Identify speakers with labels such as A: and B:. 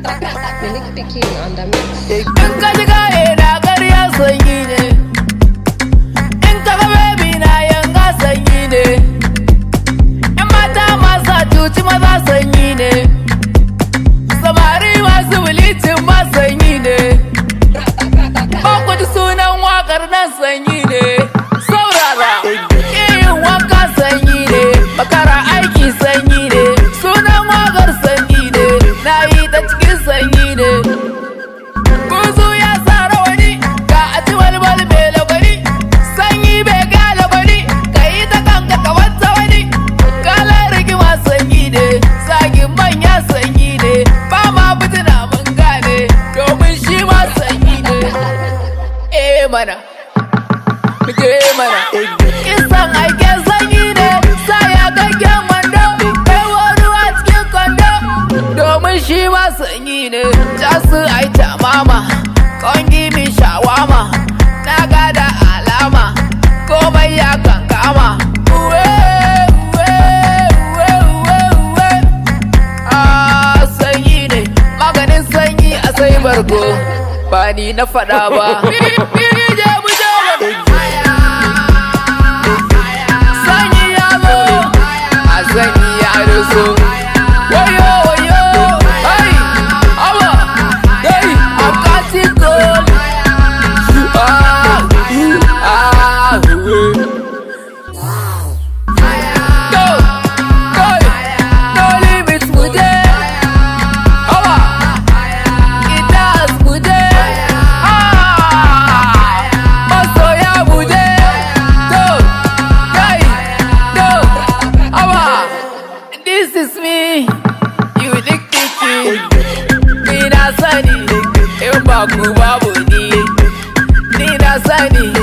A: Milik King on the mix.
B: In ka ji gaye na ƙarya sanyi ne, in ka ga baby na yanga sanyi ne, in mata masu cuci maza sanyi ne, samari masu bilicin ma sanyi ne, ba ku ji sunan waƙar nan sanyi ne. Saurara yin wanka sanyi ne, makara aiki sanyi ne, sunan waƙar sanyi ne, na yi ta cikin sanyi ne. Kuzu ya sa rawani ga a ci walwal mai lagwani, sanyi bai ga lagwani, ka yi ta kanka ka wata wani. Kalar rigima sanyi ne, zagin manya sanyi ne, ba ma fitina mun gane domin shi ma sanyi ne. Mana muke mana kisan aiken sanyi ne, sa ya gaggen mando, kai ruwa cikin kwando domin shi ma sanyi ne. Jasu ai mama kongi mi shawama, na gada alama komai ya kankama. Sanyi ne maganin sanyi a sai bargo, ba ni na faɗa ba. Sanyi ya zo, a sanyi ya ruso. Wayo wayo, hey, awa, hey, I'm catching cold. No limits mude, awa, it does mude. Masoya mude, awa. This is me, you think ni na sani, in ba ku babu ni na sani.